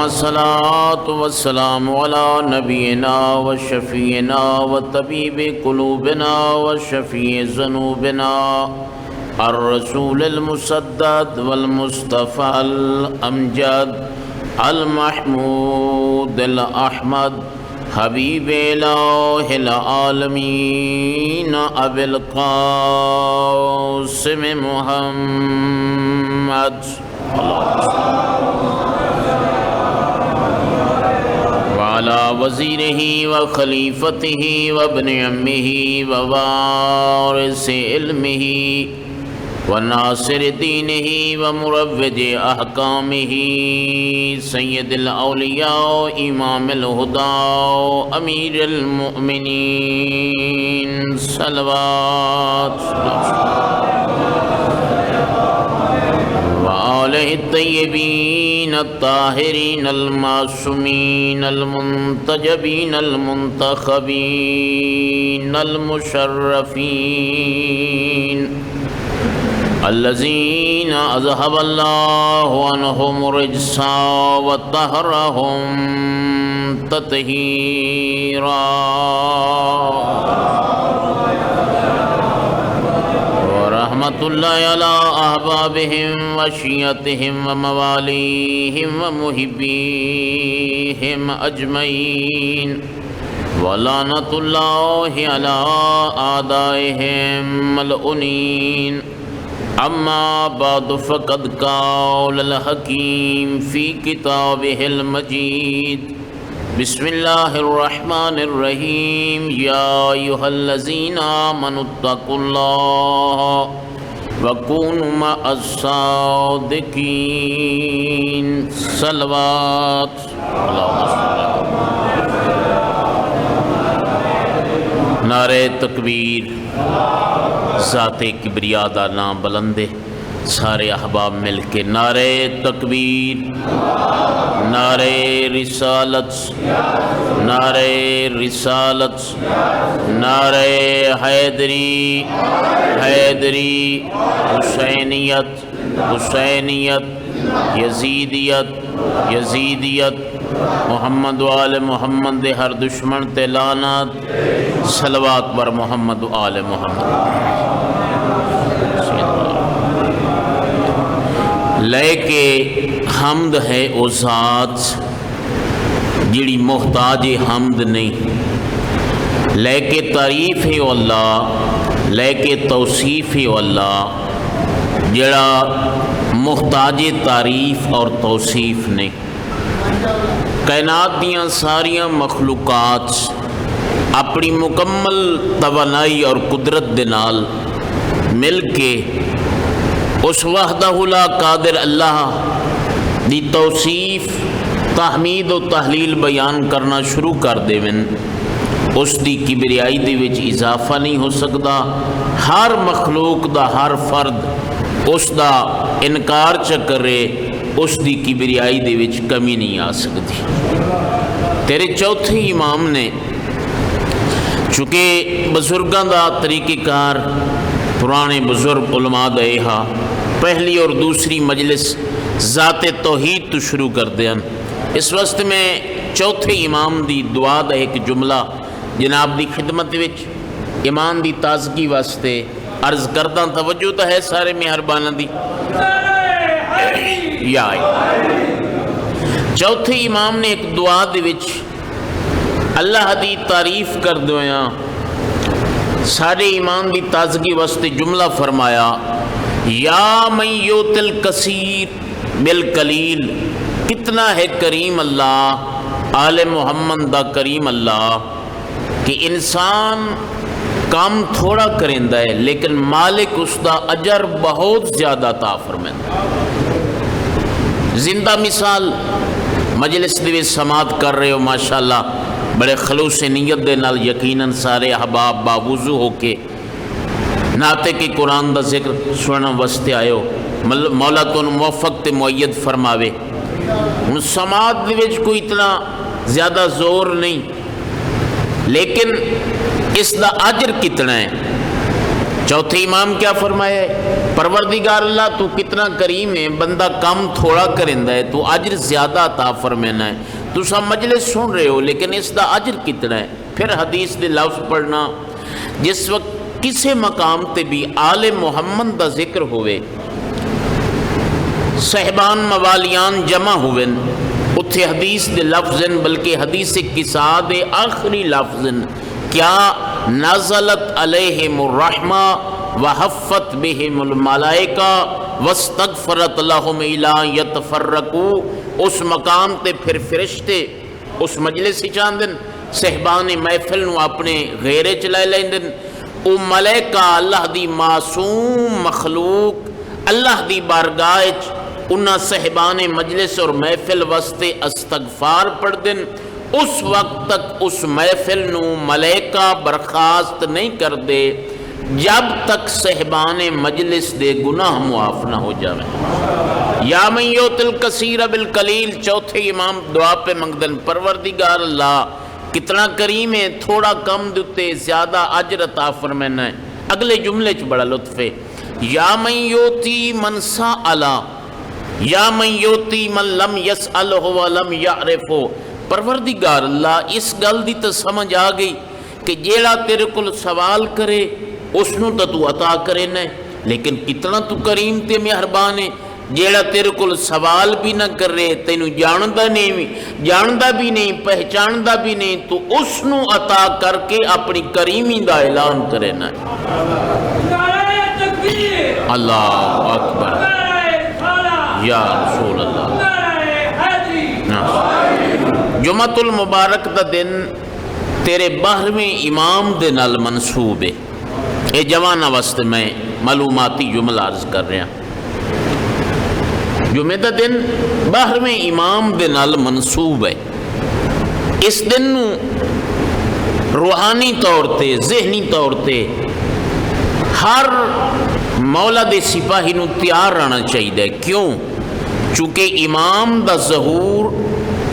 الصلاة والسلام على نبينا وشفينا وطبيب قلوبنا وشفيع ذنوبنا الرسول المسدد والمصطفى الأمجد المحمود الأحمد حبيب إله العالمين أبي القاسم محمد وعلى وزيره وخليفته وابن عمه ووارث علمه وناصر دينه ومروج أحكامه سيد الأولياء إمام الهدى أمير المؤمنين صلوات وآله الطيبين الطاهرين المعصومين المنتجبين المنتخبين المشرفين الذين أذهب الله عنهم الرجس وطهرهم تطهيرا ورحمة الله على أحبابهم وشيعتهم ومواليهم ومحبيهم أجمعين ولعنة الله على أعدائهم ملعونين اما بعد فقد قال الحكيم في كتابه المجيد بسم الله الرحمن الرحيم يا أيها الذين آمنوا اتقوا الله وكونوا مع الصادقين صلوات نعرہ تکبیر ذات کبریا دا نام بلندے سارے احباب مل کے نعرہ تکبیر نعرہ رسالت نعرہ رسالت نعرہ حیدری حیدری حسینیت حسینیت یزیدیت یزیدیت محمد و آل محمد ہر دشمن تے لعنت صلوات بر محمد و آل محمد لے کے حمد ہے او ذات جڑی محتاج حمد نہیں لے کے تعریف ہے او اللہ لے کے توصیف ہے او اللہ جڑا محتاج تعریف اور توصیف نہیں کائنات دیاں ساریاں مخلوقات اپنی مکمل توانائی اور قدرت دے نال مل کے اس وحدہ لا قادر اللہ دی توصیف تحمید و تحلیل بیان کرنا شروع کر دے من اس دی کبریائی دے وچ اضافہ نہیں ہو سکتا ہر مخلوق دا ہر فرد اس دا انکار چکرے اس دی کبریائی دے وچ کمی نہیں آ سکتی تیرے چوتھے امام نے چونکہ بزرگاں دا طریقہ کار پرانے بزرگ علماء دے ہا پہلی اور دوسری مجلس ذات توحید تو شروع کر دیں اس وقت میں چوتھے امام دی دعا دا ایک جملہ جناب دی خدمت وچ ایمان دی تازگی واسطے عرض کردہ توجہ تو ہے سارے مہربانہ دی یا چوتھے امام نے ایک دعا دے وچ اللہ دی تعریف کر دویاں سارے ایمان دی تازگی واسطے جملہ فرمایا یا من یوت الکثیر بالقلیل کتنا ہے کریم اللہ آل محمد دا کریم اللہ کہ انسان کام تھوڑا کرندہ ہے لیکن مالک اس دا اجر بہت زیادہ عطا فرمائے زندہ مثال مجلس دے سماعت کر رہے ہو ماشاءاللہ بڑے خلوص نیت دے نال یقیناً سارے احباب باوضو ہو کے نعت کی قرآن دا ذکر سننا واسطے آئے ہو مولا تو موفق تے معید فرماوے سماعت دے وچ کوئی اتنا زیادہ زور نہیں لیکن اس دا اجر کتنا ہے چوتھے امام کیا فرمایا ہے؟ پروردگار اللہ تو کتنا کریم ہے، بندہ کم تھوڑا کرندا ہے، تو اجر زیادہ عطا فرمانا ہے۔ تسا مجلس سن رہے ہو لیکن اس دا اجر کتنا ہے؟ پھر حدیث دے لفظ پڑھنا، جس وقت کسی مقام تے بھی آل محمد دا ذکر ہوئے، صحبان موالیان جمع ہوئے، اتھے حدیث دے لفظن، بلکہ حدیث قصہ دے آخری لفظن کیا نزلت علیہم الرحمہ وحفت بہم الملائکہ واستغفرت لہم الی یتفرقوا، اس مقام تے پھر فرشتے اس مجلس ہی چاندن، صحبان محفل نو اپنے غیرے چلائے لیندن، او ملائکہ اللہ دی معصوم مخلوق اللہ دی بارگاہ انہاں صحبان مجلس اور محفل واسطے استغفار پڑھ دن، اس وقت تک اس محفل نو ملائکہ برخاست نہیں کر دے جب تک صحبان مجلس دے گناہ معاف نہ ہو جائے۔ یا من یؤتی الکثیر بالقلیل، چوتھے امام دعا پہ منگدن، پروردگار اللہ کتنا کریم ہے، تھوڑا کم دیتے زیادہ اجر عطا فرمانا ہے۔ اگلے جملے چ بڑا لطف ہے، یا من یؤتی من سأل، یا من یؤتی من لم یسألہ ولم یعرفہ، پروردگار اللہ اس گل دی تو سمجھ آ گئی کہ جیڑا تیرے کل سوال کرے اس نو تو عطا کرے نہ، لیکن کتنا تو کریم تے مہربان ہے، جیڑا تیرے کل سوال بھی نہ کر رہے، تینوں جاندا بھی نہیں پہچاندا بھی نہیں، تو اس نو عطا کر کے اپنی کریمی دا اعلان کرے نہ۔ اللہ اکبر، یا رسول اللہ۔ جمعۃ المبارک دا دن تیرے 12ویں امام دے نال منسوب ہے، اے جوانہ واسطے میں معلوماتی جملہ عرض کر رہا، جمعہ دا دن 12ویں امام دے نال منسوب ہے۔ اس دن نو روحانی طور تے ذہنی طور تے ہر مولا دے سپاہی نو تیار رہنا چاہیے، کیوں؟ چونکہ امام دا ظہور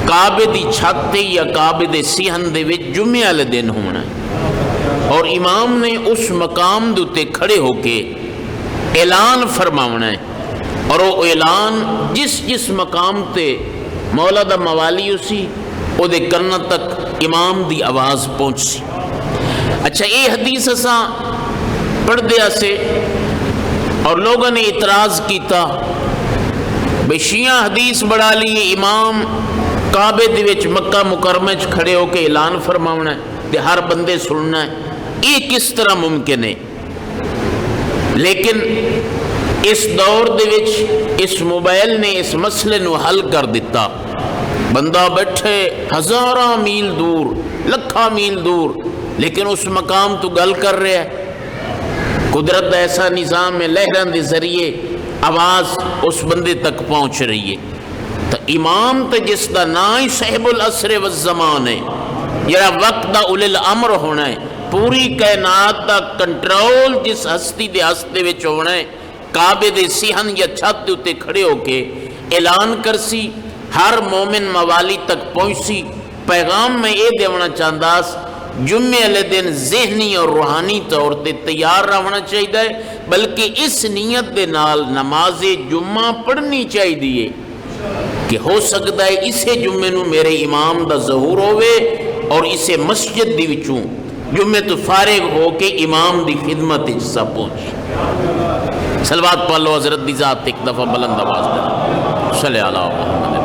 کعبے دی چھت یا کعبے دے صحن دے وچ جمعے والے دن ہونا ہے، اور امام نے اس مقام دے تے کھڑے ہو کے اعلان فرماونا ہے، اور وہ اعلان جس مقام تے مولا دا موالی اسی او دے کرنا تک امام دی آواز پہنچ سی۔ اچھا، یہ حدیث اساں پڑھ دیا سے اور لوگوں نے اعتراض کیتا، بے شیعہ حدیث بڑھا لیے امام کعبے دے وچ مکہ مکرمہ چ کھڑے ہو کے اعلان فرماونا ہے تے ہر بندے سننا ہے، یہ کس طرح ممکن ہے؟ لیکن اس دور دے وچ اس موبائل نے اس مسئلے نو حل کر دیتا، بندہ بیٹھے ہزاراں میل دور، لکھاں میل دور، لیکن اس مقام تو گل کر رہا ہے۔ قدرت کا ایسا نظام ہے، لہراں دے ذریعے آواز اس بندے تک پہنچ رہی ہے۔ تو امام تے جس دا نام ہی صاحب العصر والزمان ہے، جڑا وقت دا اولی الامر ہونا ہے، پوری کائنات دا کنٹرول جس ہستی دے ہستے وچ ہونا ہے، کعبے دے صحن یا چھت دے اتے کھڑے ہو کے اعلان کرسی، ہر مومن موالی تک پہنچسی۔ پیغام میں یہ دیونا چاہنداس، جمعے والے دن ذہنی اور روحانی طور تے تیار رہنا چاہیے، بلکہ اس نیت دے نال نماز جمعہ پڑھنی چاہیے کہ ہو سکتا ہے اسے جمعے نو میرے امام دا ظہور ہوئے اور اسے مسجد دی وچوں جمعے تو فارغ ہو کے امام دی خدمت حصہ پہنچ۔ صلوات پڑھو حضرت دی ذات ایک دفعہ بلند آواز میں، صلی اللہ محمد۔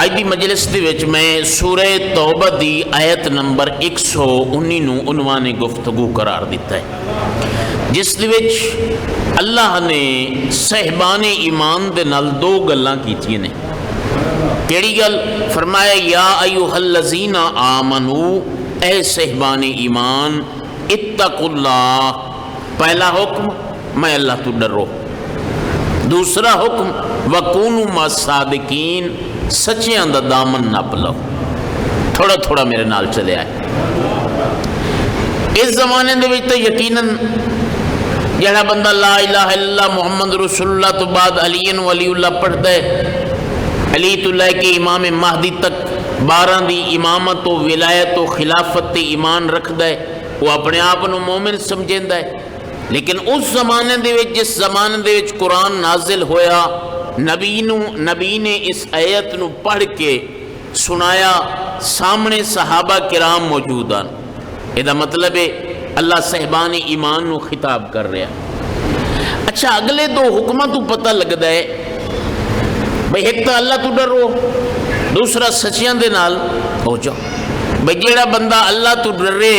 آج دی مجلس دی وچ میں سورہ توبہ دی آیت نمبر 119 نو عنوان گفتگو قرار دیتا ہے، جس دی وچ اللہ نے صحبان ایمان دے نال دو گلاں کیتیاں نے۔ کیڑی گل؟ فرمایا یا ایھا الذین آمنو، اے صحبان ایمان، اتقوا اللہ، پہلا حکم میں اللہ تو ڈرو، دوسرا حکم وکونوا مع الصادقین، سچیاں دا دامن نپ لو۔ تھوڑا تھوڑا میرے نال چلے آئے۔ اس زمانے دے وچ تے یقیناً جڑا بندہ لا الہ الا اللہ محمد رسول اللہ تو بعد علی ولی اللہ پڑھتا ہے، علی تو لے کے امام مہدی تک 12 دی امامت و ولایت و خلافت تے ایمان رکھدا ہے وہ اپنے آپ نو مومن سمجھیندا ہے، لیکن اس زمانے دے وچ جس زمانے دے وچ قرآن نازل ہویا، نبی نے اس آیت نو پڑھ کے سنایا، سامنے صحابہ کرام موجود ہیں، یہ مطلب ہے اللہ صاحبان ایمان نو خطاب کر رہا۔ اچھا اگلے دو حکماں تو پتہ لگدا ہے بھئی ایک تو اللہ تو ڈرو، دوسرا سچیاں دے نال ہو جاؤ۔ بھئی جیڑا بندہ اللہ تو ڈرے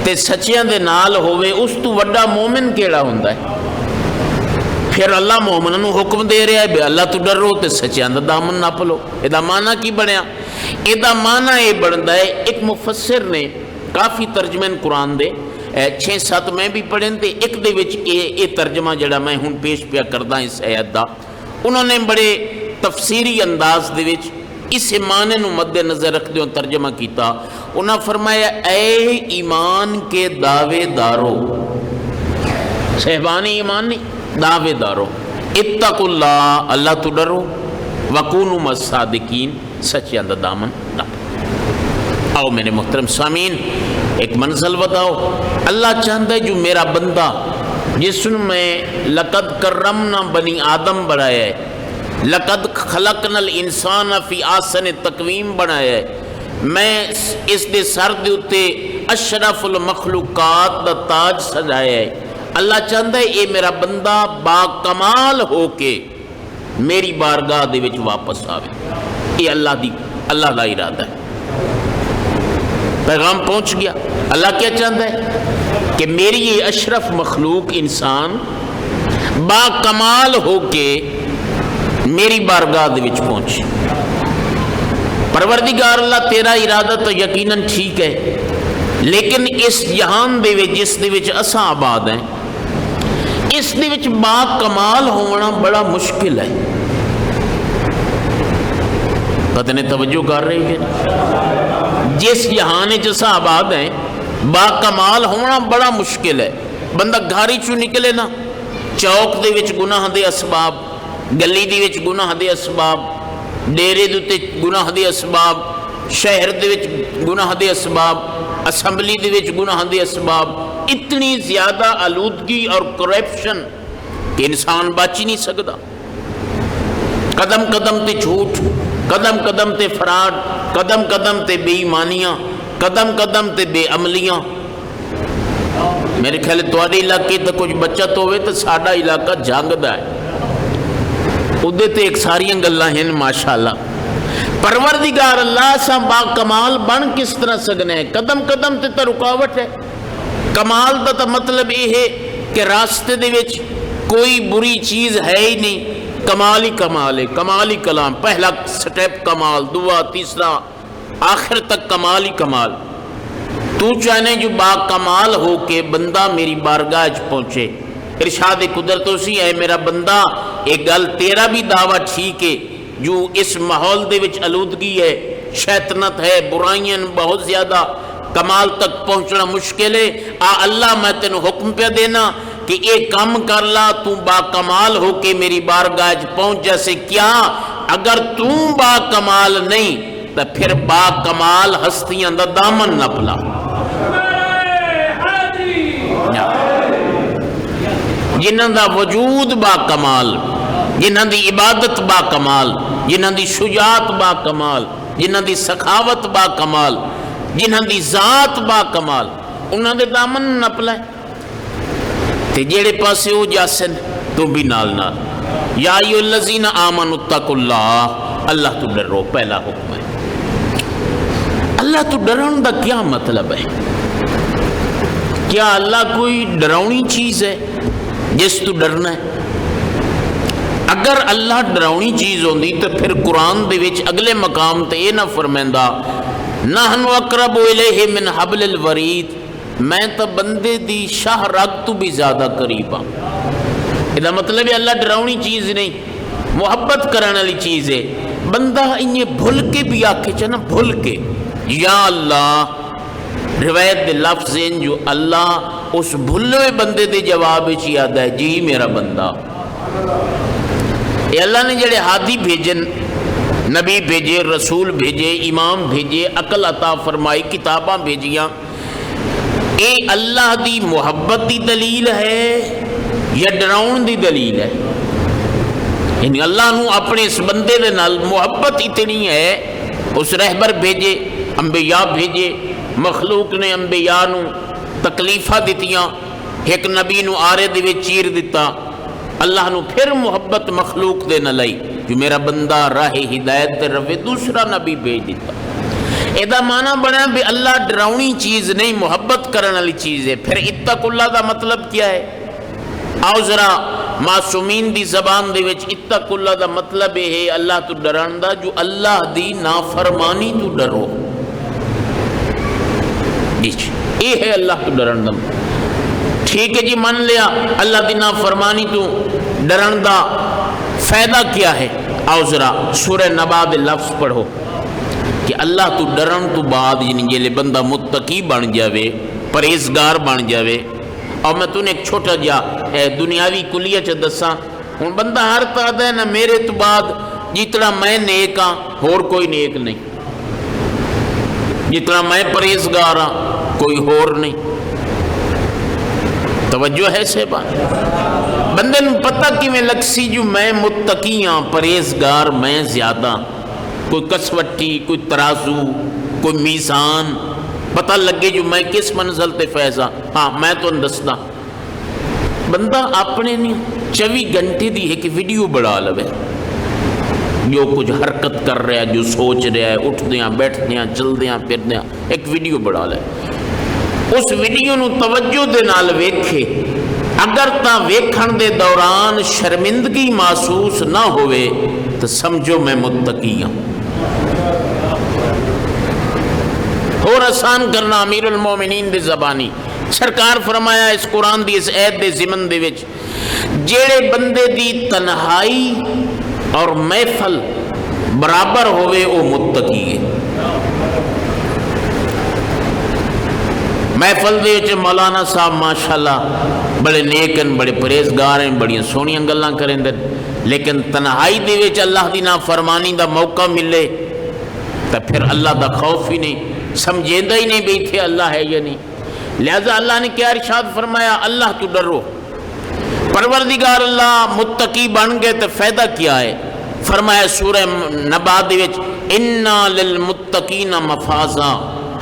تے سچیاں دے نال ہوئے اس تو وڈا مومن کیڑا ہوندا ہے؟ پھر اللہ مومنوں نو حکم دے رہا ہے بھئی اللہ تو ڈرو تے سچیاں دا دامن نپ لو۔ یہ معنی کی بنیا؟ یہ معنی یہ بنتا ہے، ایک مفسر نے کافی ترجمے قرآن دے 6-7 میں بھی پڑھیں تے ایک دے وچ یہ ترجمہ جڑا میں ہن پیش پیا کردا اس آیت دا، انہوں نے بڑے تفسیری انداز دے وچ اس معنی نو مد نظر رکھتے ہوئے ترجمہ کیتا۔ انہاں فرمایا اے ایمان کے دعوے دارو، صاحبان ایمان نہیں، دعوے دارو، اتقوا اللہ، اللہ تو ڈرو، وکونوا مع الصادقین، سچیاں دا دامن نہ۔ آؤ میرے محترم سامعین ایک منزل بتاؤ، اللہ چاہتا ہے جو میرا بندہ جس میں لقد کرمنا بنی آدم بنایا ہے، لقد خلقنا الانسان فی احسن تقویم بنایا ہے، میں اس دے سر دے اتے اشرف المخلوقات دا تاج سجایا ہے، اللہ چاہتا ہے اے میرا بندہ با کمال ہو کے میری بارگاہ دے وچ واپس آوے۔ یہ اللہ دا ارادہ ہے، پیغام پہنچ گیا۔ اللہ کیا چاہتا ہے کہ میری یہ اشرف مخلوق انسان با کمال ہو کے میری بارگاہ دے وچ پہنچے۔ پروردگار اللہ تیرا ارادہ تو یقیناً ٹھیک ہے، لیکن اس جہان دے وچ جس دے وچ اساں آباد ہیں، اس دے وچ با کمال ہونا بڑا مشکل ہے۔ پتہ نہیں توجہ کر رہے ہیں؟ جس جہان جسا آباد ہیں با کمال ہونا بڑا مشکل ہے۔ بندہ گھاری چوں نکلے نا، چوک دے وچ گناہ دے اسباب، گلی دی وچ گناہ دے اسباب، ڈیرے دے گناہ دے اسباب، شہر دے وچ گناہ دے اسباب، اسمبلی دے وچ گناہ دے اسباب، اتنی زیادہ آلودگی اور کرپشن کہ انسان بچ ہی نہیں سکتا۔ قدم قدم تے جھوٹ، قدم قدم تے فراڈ، قدم قدم تے بے ایمانیاں، قدم قدم تے بے عملیاں۔ میرے خیال تواڈے علاقے تے کچھ بچت ہوئے تو ساڈا علاقہ جنگدا ہے، ادھے تے ایک ساریاں گلاں ہیں ماشاءاللہ۔ پروردگار اللہ سا با کمال بن کس طرح سکنے ہیں؟ قدم قدم تے رکاوٹ ہے۔ کمال دا تا مطلب یہ ہے کہ راستے دے وچ کوئی بری چیز ہے ہی نہیں، کمال ہی کمال ہے، کمال ہی کلام، پہلا سٹیپ کمال، دعا، تیسرا، آخر تک کمال ہی کمال۔ تو چاہنے جو با کمال ہو کے بندہ میری بارگاہ پہنچے، ارشاد قدرت اسی ہے میرا بندہ ایک گل تیرا بھی دعویٰ ٹھیک ہے، جو اس ماحول دے وچ آلودگی ہے، شیطنت ہے، برائیاں بہت زیادہ، کمال تک پہنچنا مشکل ہے، اللہ میں تینوں حکم پہ دینا کہ ایک کام کر لا، تو با کمال ہو کے میری بارگاہ پہنچ۔ جیسے کیا؟ اگر تو با کمال نہیں تو پھر با کمال ہستیاں دا دامن نہ پلا، جنہاں دا وجود با کمال، جنہاں دی عبادت با کمال، جنہاں دی شجاعت با کمال، جنہاں دی سخاوت با کمال، جنہاں دی ذات با کمال، انہاں دے دامن نہ پلائے تے جیڑے پاسے ہو جاسن تو بھی نال نال۔ یا ایھا الذین آمنوا اتقوا اللہ، اللہ تو ڈرو، پہلا حکم ہے۔ اللہ تو ڈرن دا کیا مطلب ہے؟ کیا اللہ کوئی ڈراؤنی چیز ہے جس تو ڈرنا ہے؟ اگر اللہ ڈراؤنی چیز ہوندی تو پھر قرآن دے وچ اگلے مقام تے یہ نہ فرمیندا نحن اقرب الیہ من حبل الورید، میں تو بندے دی شاہ رگ تو بھی زیادہ قریب ہاں۔ یہ مطلب ہے اللہ ڈراؤنی چیز نہیں، محبت کرنے والی چیز ہے۔ بندہ انہیں بھول کے بھی آکھے چنا، بھول کے یا اللہ، روایت دے لفظ ہیں جو اللہ اس بھلوے بندے دے جواب چی آدھا ہے جی میرا بندہ۔ یہ اللہ نے جڑے ہادی بھیجن نبی بھیجے، رسول بھیجے، امام بھیجے، عقل عطا فرمائی، کتاباں بھیجیاں، اے اللہ دی محبت دی دلیل ہے یا ڈراؤن دی دلیل ہے؟ یعنی اللہ نو اپنے اس بندے دے نال محبت اتنی ہے، اس رہبر بھیجے، انبیاء بھیجے، مخلوق نے انبیاء نو تکلیفاں دتیاں، ایک نبی نو آرے دے وچ چیر دتا، اللہ نو پھر محبت مخلوق دے نہ لئی جو میرا بندہ راہ ہدایت تے روے، دوسرا نبی بھیج دیتا۔ ایدہ معنی بنا بھی اللہ ڈراؤنی چیز نہیں، محبت کرنے والی چیز ہے۔ پھر اتق اللہ دا مطلب کیا ہے؟ آؤ ذرا معصومین دی زبان دے وچ اتق اللہ دا مطلب ہے اللہ تو ڈران دا جو اللہ دی نافرمانی تو ڈرو، یہ ہے اللہ تو ڈران دا۔ ٹھیک ہے جی، من لیا اللہ دی نافرمانی تو ڈران دا فائدہ کیا ہے؟ آؤ ذرا سورہ نبا دے لفظ پڑھو کہ اللہ تو ڈرن تو بعد یعنی جیلے بندہ متقی بن جاوے، پرہیزگار بن جاوے۔ اور میں تُن ایک چھوٹا جا دنیاوی کلیہ چا دساں، ہن بندہ ہر طرح ہے نا میرے تو بعد جتنا میں نیک ہاں اور کوئی نیک نہیں، جتنا میں پرہیزگار ہاں کوئی اور نہیں۔ توجہ ہے سیبا، بندے نو پتہ کیویں لگ سی جو میں متقی ہاں، پرہیزگار میں زیادہ، کوئی کسوٹی، کوئی ترازو، کوئی میزان پتہ لگے جو میں کس منزل تے فیضا۔ ہاں میں تو دسدا بندہ اپنے نہیں 24 گھنٹے دی ایک ویڈیو بڑھا لوے، جو کچھ حرکت کر رہا ہے، جو سوچ رہا ہے، اٹھدیاں بیٹھدیاں چلدیاں پھردیاں ایک ویڈیو بڑھا لے، اس ویڈیو نو توجہ دے نال ویکھے، اگر تا ویکھن دے دوران شرمندگی محسوس نہ ہوئے تو سمجھو میں متقی ہوں۔ اور آسان کرنا امیر المومنین دے زبانی سرکار فرمایا اس قرآن دی اس عید دے زمن دے وچ جیڑے بندے دی تنہائی اور محفل برابر ہوئے او متقی ہے۔ محفل دے وچ مولانا صاحب ماشاءاللہ بڑے نیک ہیں، بڑے پرہیزگار ہیں، بڑی سونیاں گلاں کریں دے، لیکن تنہائی دے وچ اللہ دی نافرمانی دا موقع ملے تو پھر اللہ دا خوف ہی نہیں، سمجھیندہ ہی نہیں بھی تھے اللہ ہے یا نہیں۔ لہذا اللہ نے کیا ارشاد فرمایا؟ اللہ تو ڈرو۔ پروردگار اللہ متقی بن گئے تو فائدہ کیا ہے؟ فرمایا سورہ نبا دے وچ اِنَّا لِلْمُتَّقِينَ مَفَازًا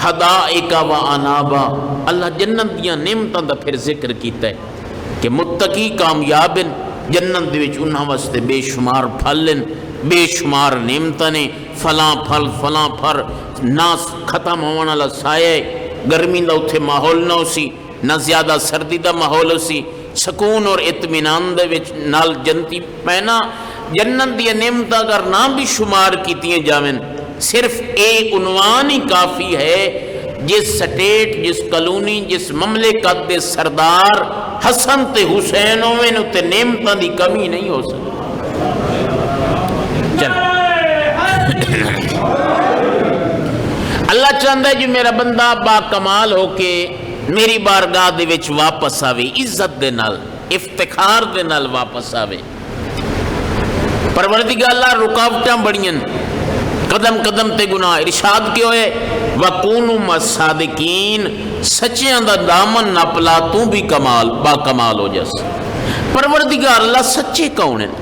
حَدَائِقَ وَأَنَابًا، اللہ جنت دیاں نعمتاں دا پھر ذکر کیتا ہے کہ متقی کامیاب ہیں، جنت دے وچ انہاں واسطے بے شمار پھل ہیں، بے شمار نعمتاں نے، فلاں پھل فلاں پھر نہ ختم ہونے والا سایہ، گرمی دا اتھے ماحول نہ ہو سی، نہ زیادہ سردی دا ماحول ہو سی، سکون اور اطمینان دے وچ نال جنتی پینا۔ جنت دی نعمتاں اگر نہ بھی شمار کیتیاں جاویں، صرف ایک عنوان ہی کافی ہے، جس سٹیٹ، جس کلونی، جس مملکت دے سردار حسن تے حسین ہوئے تے نعمتاں دی کمی نہیں ہو سکتی۔ اللہ چاہتا ہے جو میرا بندہ با کمال ہو کے میری بارگاہ دے وچ واپس آوے، عزت دے نال، افتخار دے نال واپس آوے۔ پروردگار اللہ رکاوٹاں بڑیاں، قدم قدم تے گناہ، ارشاد کیوں ہے وَقُونُوا مَعَ الصَّادِقِينَ، سچیاں دا دامن نہ پلا تو بھی کمال با کمال ہو جس۔ پروردگار اللہ سچے کون ہیں؟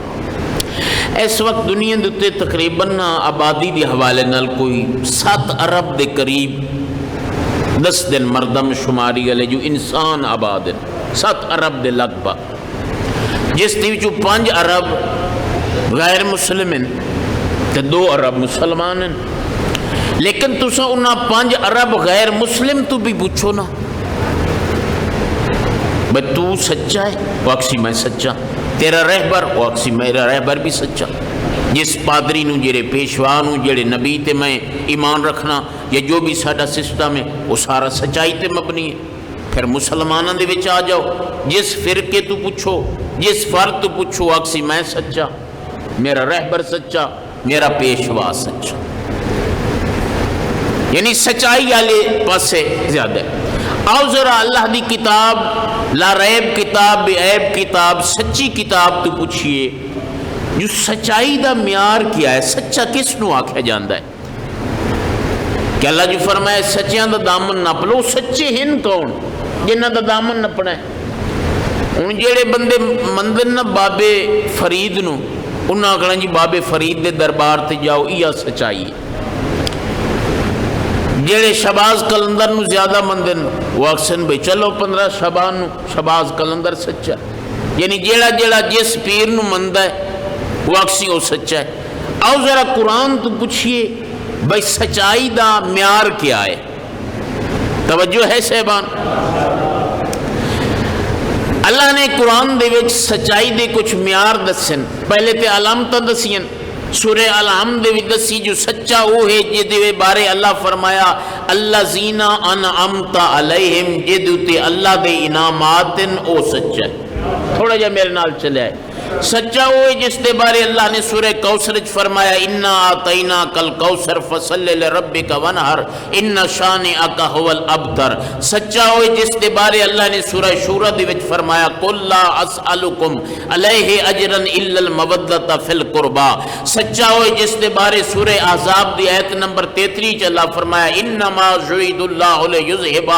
اس وقت دنیا دے تقریباً آبادی دی حوالے نال کوئی 7 ارب دے قریب 10 دن مردم شماری والے جو انسان آباد ہیں، 7 ارب دے لگ بھگ، جس دی وچوں 5 ارب غیر مسلم ہیں تے 2 ارب مسلمان ہیں۔ لیکن تساں انہاں 5 ارب غیر مسلم تو بھی پوچھو نا بھئی تو سچا ہے؟ وہ اکسی میں سچا، تیرا رہبر وہ اکسی میرا رہبر بھی سچا، جس پادری نو جڑے پیشوا نو جڑے نبی تے میں ایمان رکھنا یا جو بھی ساڈا سسٹم ہے وہ سارا سچائی تے مبنی ہے۔ پھر مسلمانوں دے وچ آ جاؤ، جس فرقے تو پوچھو، جس فرد تو پوچھو اکسی میں سچا، میرا رہبر سچا، میرا پیشوا سچا، یعنی سچائی والے پاسے زیادہ ہے۔ آؤ ذرا اللہ دی کتاب، لا ریب کتاب، بے عیب کتاب، سچی کتاب تو پوچھئے جو سچائی دا معیار کیا ہے، سچا کس نو آکھیا جاندا ہے؟ کہ اللہ جو فرمائے سچیاں دا دامن نپ لو، سچے ہن کون جنہ دا دامن نپنا ہے؟ ہن جڑے بندے مندن نہ بابے فرید نو، انہاں آکھنا جی بابے فرید دے دربار تے جاؤ، یہ سچائی ہے۔ جڑے شہباز کلندر نو زیادہ مندن وہ آکھسن بھئی چلو 15 شعبان نو شہباز کلندر سچا، یعنی جیڑا جس پیر نو مندہ ہے وہ آکسی وہ سچا ہے۔ آؤ ذرا قرآن تو پوچھئے بھئی سچائی دا معیار کیا ہے؟ توجہ ہے صاحبان؟ اللہ نے قرآن دے وچ سچائی دے کچھ معیار دسن، پہلے تے علامتاں دسین، سورہ الحمد دے وچ دسی جو سچا وہ ہے جے بارے اللہ فرمایا الذین انعمت علیہم، جے تے اللہ دے انعامات او سچا ہے۔ تھوڑا جا میرے نال چلے آئے، سچا وہ ہے جس دے بارے اللہ نے سورہ کوثر فرمایا انا اعطیناک الکوثر فصل لربک وانحر ان شانئک هو الابتر۔ سچا وہ ہے جس دے بارے اللہ نے سورہ شورى دے وچ فرمایا قل لا اسألکم علیہ اجرا الا المودۃ فی القربى۔ سچا وہ ہے جس دے بارے سورہ احزاب دی آیت نمبر 33 اللہ فرمایا انما یرید اللہ لیذھب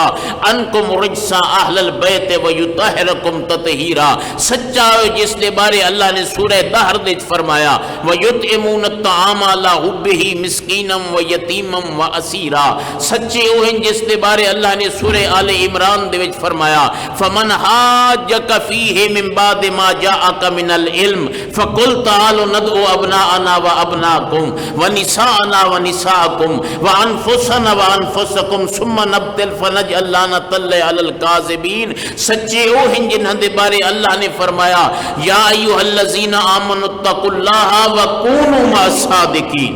عنکم رجس اہل البیت ویطہرکم تطہیرا۔ سچا وہ ہے جس دے بارے اللہ نے سورہ دہر دے فرمایا وَيُطْعِمُونَ الطَّعَامَ عَلَىٰ حُبِّهِ مِسْكِينًا وَيَتِيمًا وَأَسِيرًا۔ سچے وہ ہیں جس دے بارے اللہ نے سورہ آل عمران دے وچ فرمایا فَمَنْ حَاجَّكَ فِيهِ مِن بَعْدِ مَا جَاءَكَ مِنَ الْعِلْمِ فَقُلْ تَعَالُوا نَدْعُ أَبْنَاءَنَا وَأَبْنَاءَكُمْ وَنِسَاءَنَا وَنِسَاءَكُمْ وَأَنفُسَنَا وَأَنفُسَكُمْ ثُمَّ نَبْتَلِ فَنَجْعَلْ لَعْنَةَ اللَّهِ عَلَى الْكَاذِبِينَ۔ سچے وہ ہیں جنہاں دے بارے اللہ نے فرمایا یا ایھا الذین آمنوا اتقوا اللہ وکونوا مع الصادقین۔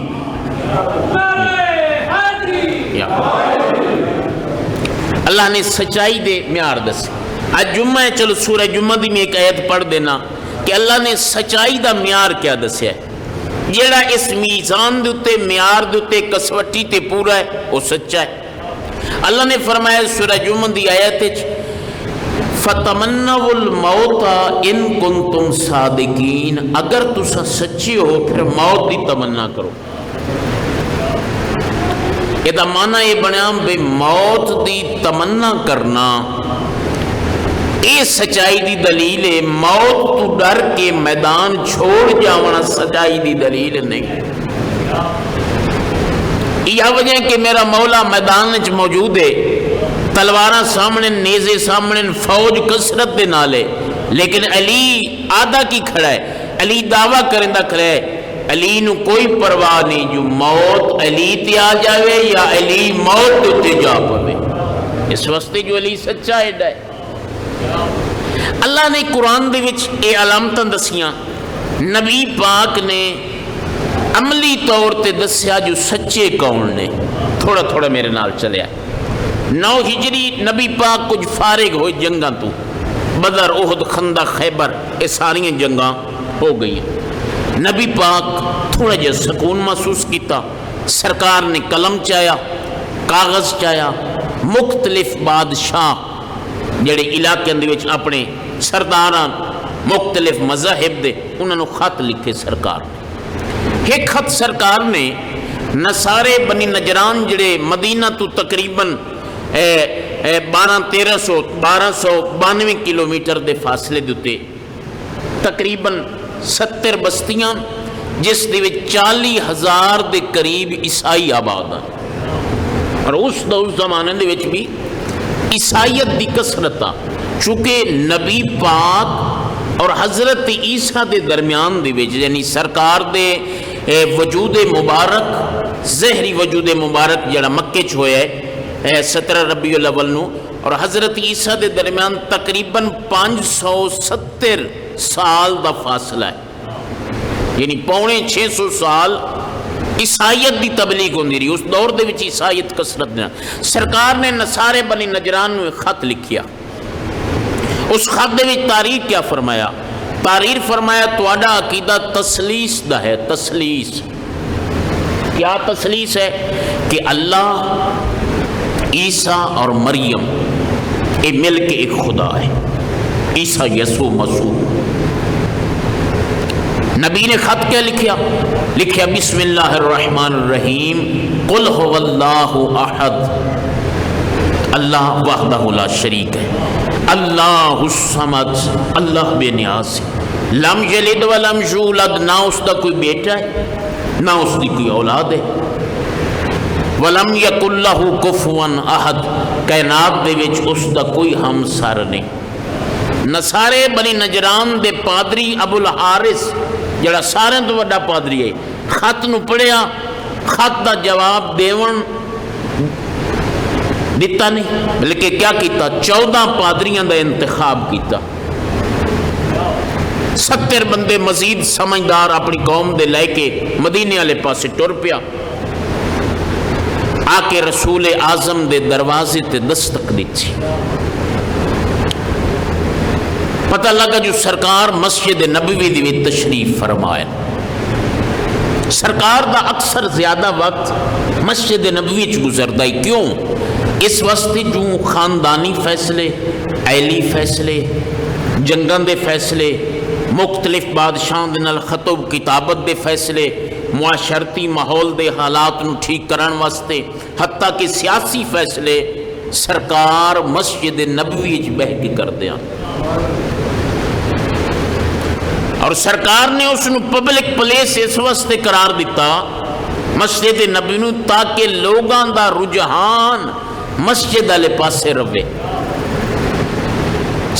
اللہ نے سچائی دے معیار دسے۔ آج جمعہ ہے، چلو سورہ جمعہ دی میں ایک آیت پڑھ دینا کہ اللہ نے سچائی دا معیار کیا دسیا ہے، جیڑا اس میزان دے اتے معیار دے اتے کسوٹی تے پورا ہے وہ سچا ہے۔ اللہ نے فرمایا سورہ جمعہ دی آیت فَتَمَنَّوُا الْمَوْتَ إِن كُنْتُمْ صَادِقِينَ، اگر تسا سچے ہو پھر موت دی تمنا کرو۔ یہ معنی یہ بنیا بے موت دی تمنا کرنا اے سچائی دی دلیل ہے، موت تو ڈر کے میدان چھوڑ جاونا سچائی دی دلیل نہیں۔ یہ وجہ کہ میرا مولا میدان وچ موجود ہے، تلواراں سامنے، نیزے سامنے، فوج کثرت دے نالے، لیکن علی آدھا کی کھڑا ہے، علی دعویٰ کرندہ کھڑا ہے، علی نو کوئی پرواہ نہیں جو موت علی تے آ جاوے یا علی موت تے جا پوے۔ اس واسطے جو علی سچا ہے۔ اللہ نے قرآن دے وچ اے علامتاں دسیاں، نبی پاک نے عملی طور تے دسیا جو سچے کون نے۔ تھوڑا تھوڑا میرے نال چلے آئے۔ 9 ہجری نبی پاک کچھ فارغ ہوئے جنگاں تو، بدر، احد، خندق، خیبر، یہ ساری جنگاں ہو گئی۔ نبی پاک تھوڑا جا سکون محسوس کیتا، سرکار نے قلم چایا، کاغذ چایا، مختلف بادشاہ جڑے علاقے اندر وچ اپنے سرداران مختلف مذاہب دے انہوں نے خط لکھے سرکار۔ ایک خط سرکار نے نصارے بنی نجران جڑے مدینہ تو تقریباً 1292 کلومیٹر دے فاصلے دیتے، تقریباً 70 بستیاں جس دے وچ 40,000 دے قریب عیسائی آباد ہیں، اور اس زمانے دے وچ بھی عیسائیت دی کثرت آ، چونکہ نبی پاک اور حضرت عیسیٰ دے درمیان دے وچ یعنی سرکار دے وجود مبارک، ظہری وجود مبارک جڑا مکے چ ہویا ہے 17 ربیع الاول نو، اور حضرت عیسیٰ دے درمیان تقریباً 570 سال دا فاصلہ ہے، یعنی پونے 600 سال عیسائیت دی تبلیغ ہوندی رہی۔ اس دور دے وچ عیسائیت کثرت نے، سرکار نے نصارے بنی نجران نو ایک خط لکھیا۔ اس خط دے وچ تاریخ کیا فرمایا؟ تاریخ فرمایا تواڈا عقیدہ تسلیس دا ہے۔ تسلیس کیا تسلیس ہے؟ کہ اللہ، عیسیٰ اور مریم یہ مل کے ایک خدا ہے، عیسیٰ یسوع مسیح۔ نبی نے خط کیا لکھیا بسم اللہ الرحمن الرحیم قل هو اللہ احد اللہ وحدہ لا شریک ہے، اللہ الصمد اللہ بے نیاز ہے، لم یلد ولم یولد نہ اس کا کوئی بیٹا ہے نہ اس کی کوئی اولاد ہے، ولم یکن لہ کفوا احد کائنات دے وچ اس کا کوئی ہمسر نہیں۔ نصارے بنی نجران دے پادری ابو الحارث جڑا سارے تو بڑا پادری ہے، خط نو پڑھیا، خط دا جواب دیون دیتا نہیں، بلکہ کیا کیتا 14 پادریاں دا انتخاب کیتا، 70 بندے مزید سمجھدار اپنی قوم دے لے کے مدینے والے پاسے ٹر پیا، آ کے رسول اعظم دے دروازے تے دستک دیتی، پتہ لگا جو سرکار مسجد نبوی دی وچ تشریف فرمائے۔ سرکار دا اکثر زیادہ وقت مسجد نبوی چ گزردا ہے، کیوں؟ اس واسطے جو خاندانی فیصلے، عیلی فیصلے، جنگاں دے فیصلے، مختلف بادشاہاں دے نال خط و کتابت دے فیصلے، معاشرتی ماحول دے حالات نو ٹھیک کرن واسطے، حتیٰ کہ سیاسی فیصلے سرکار مسجد نبوی وچ بہ کے کردے ہیں، اور سرکار نے اس نو پبلک پلیس اس واسطے قرار دیتا مسجد نبوی نو تاکہ لوگاں دا رجحان مسجد والے پاسے رہے۔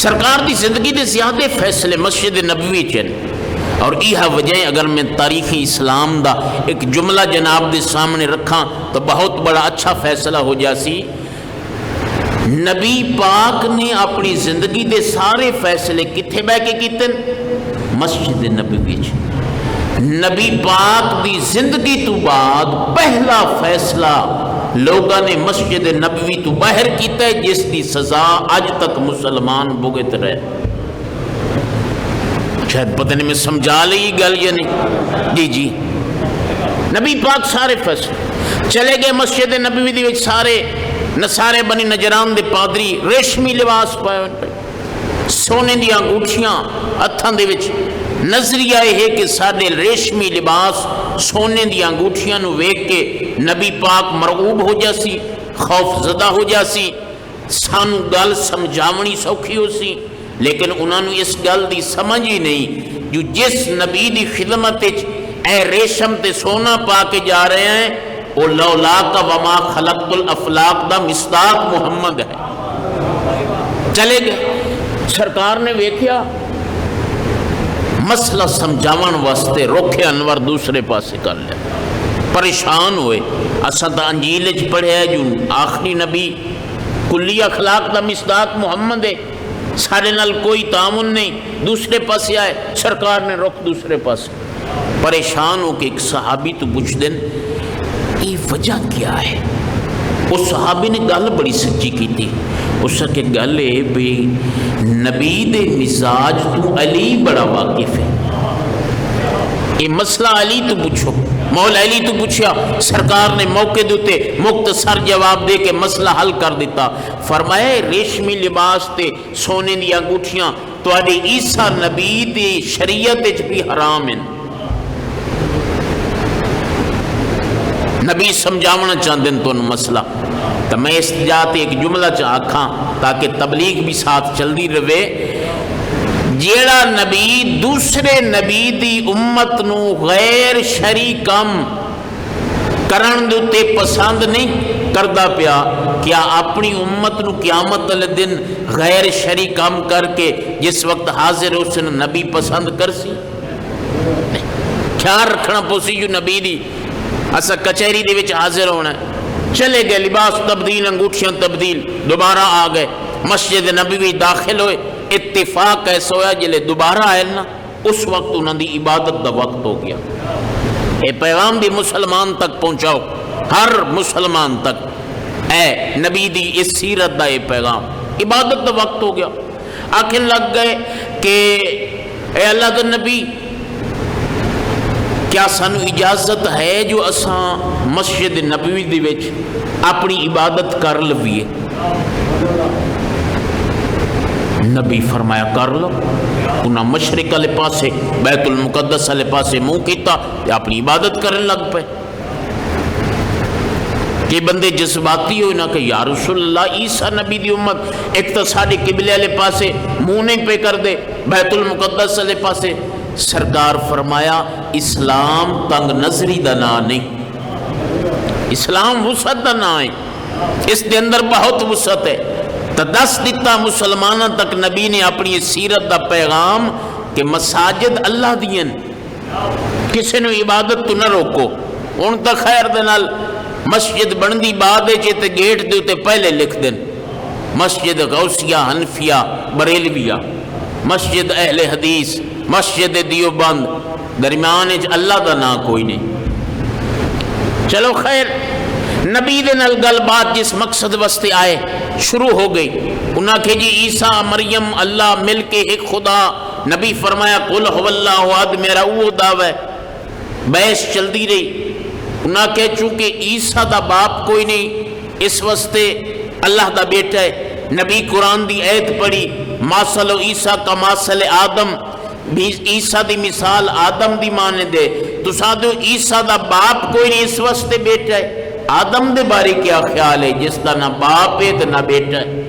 سرکار دی زندگی دے زیادہ فیصلے مسجد نبوی چن، اور یہ وجہ اگر میں تاریخ اسلام دا ایک جملہ جناب دے سامنے رکھاں تو بہت بڑا اچھا فیصلہ ہو جاسی۔ نبی پاک نے اپنی زندگی دے سارے فیصلے کتھے بہ کے کیتے؟ مسجد نبوی چ۔ نبی پاک دی زندگی تو بعد پہلا فیصلہ لوگاں نے مسجد نبوی تو باہر کیتا ہے، جس دی سزا اج تک مسلمان بھگت رہے۔ شاید پتہ نہیں میں سمجھا لئی گل یا نہیں؟ جی نبی پاک سارے فیصلے چلے گئے مسجد نبوی دی وچ، سارے نصارے بنی نجران دے پادری ریشمی لباس پائے، سونے دیاں انگوٹھیاں ہتھاں دے وچ، نظریہ یہ ہے کہ سارے ریشمی لباس سونے دیاں انگوٹھیاں نو ویکھ کے نبی پاک مرعوب ہو جاسی، خوف زدہ ہو جاسی، سانو گل سمجھاونی سوکھی ہو سی، لیکن انہوں نے اس گل دی سمجھ ہی نہیں جو جس نبی دی خدمت اے ریشم تے سونا پا کے جا رہے ہیں وہ لولاک وما خلقت الافلاق دا مصداق محمد ہے۔ چلے گئے، سرکار نے ویکھیا مسئلہ سمجھاون واسطے روکے انور دوسرے پاسے کر لیا، پریشان ہوئے، اساں تا انجیل وچ پڑھیا ہے جو آخری نبی کلی اخلاق دا مصداق محمد ہے، سارے نال کوئی تعاون نہیں، دوسرے پاسے آئے، سرکار نے رخ دوسرے پاسے، پریشان ہو کہ ایک صحابی تو پوچھ دیں یہ وجہ کیا ہے؟ اس صحابی نے گل بڑی سچی کی تھی، اس کہ گل ہے بھی نبی دے مزاج تو علی بڑا واقف ہے، یہ مسئلہ علی تو پوچھو، مولا علی تو پوچھیا، سرکار نے موقع دیتے مختصر جواب دے کے مسئلہ حل کر دیتا، فرمایا ریشمی لباس تے سونے دی انگوٹھیاں تواڈے عیسیٰ نبی دی شریعت وچ بھی حرام ہیں۔ نبی سمجھاونا چاہتے ہیں تو مسئلہ تو میں اس جاتے ایک جملہ آکھاں تاکہ تبلیغ بھی ساتھ چلدی رہے، جیڑا نبی دوسرے نبی دی امت نو غیر شرعی کم کرن دے پسند نہیں کردا پیا، کیا اپنی امت نو قیامت والے دن غیر شرعی کم کر کے جس وقت حاضر اس نے نبی پسند کر سی؟ خیال رکھنا پوسی جو نبی دی اسا کچہری دے وچ حاضر ہونا ہے، چلے گئے لباس تبدیل، انگوٹھیاں تبدیل، دوبارہ آ گئے مسجد نبوی داخل ہوئے، اتفاق ایسا ہوا جلے دوبارہ آئے نا اس وقت انہوں دی عبادت دا وقت ہو گیا۔ اے پیغام بھی مسلمان تک پہنچاؤ، ہر مسلمان تک، اے نبی دی اس سیرت دا اے پیغام، عبادت دا وقت ہو گیا۔ آخر لگ گئے کہ اے اللہ دا نبی کیا سانو اجازت ہے جو اساں مسجد نبوی دی وچ اپنی عبادت کر لویے؟ نبی فرمایا کر لو۔ انہاں مشرق والے پاسے بیت المقدس والے پاسے منہ کیتا تے اپنی عبادت کرن لگ پے۔ کہ بندے جذباتی ہوئے نا کہ یا رسول اللہ عیسیٰ نبی دی امت ایک تو ساڑھے قبلے والے پاسے منہ نہیں پہ کر دے، بیت المقدس والے پاسے۔ سرکار فرمایا اسلام تنگ نظری دا نا نہیں، اسلام وسعت دا نا ہے، اس دے اندر بہت وسعت ہے۔ تو دس دیتا مسلمانوں تک نبی نے اپنی سیرت دا پیغام کہ مساجد اللہ دین، کسی نے عبادت تو نہ روکو۔ ان تا خیر دے نال مسجد بندی بعد تے گیٹ دے تے پہلے لکھ دیں مسجد غوثیہ حنفیہ بریلویہ، مسجد اہل حدیث، مسجد دیوبند، درمیان اللہ دا نا کوئی نہیں۔ چلو خیر، نبی دے نال گل بات جس مقصد واسطے آئے شروع ہو گئی۔ انہاں کہ جی عیسیٰ مریم اللہ مل کے ایک خدا، نبی فرمایا قل هو اللہ احد، میرا وہ دعویٰ ہے۔ بحث چلتی رہی۔ انہاں کہ چونکہ عیسیٰ دا باپ کوئی نہیں، اس واسطے اللہ دا بیٹا ہے۔ نبی قرآن دی آیت پڑھی ماسل عیسیٰ کا ماسل آدم، بھی عیسیٰ دی مثال آدم دی مانے دے، تو سادو عیسیٰ دا باپ کوئی نہیں، اس واسطے بیٹا ہے۔ آدم دے بارے کیا خیال ہے جس دا نہ باپ ہے تو نہ بیٹا ہے؟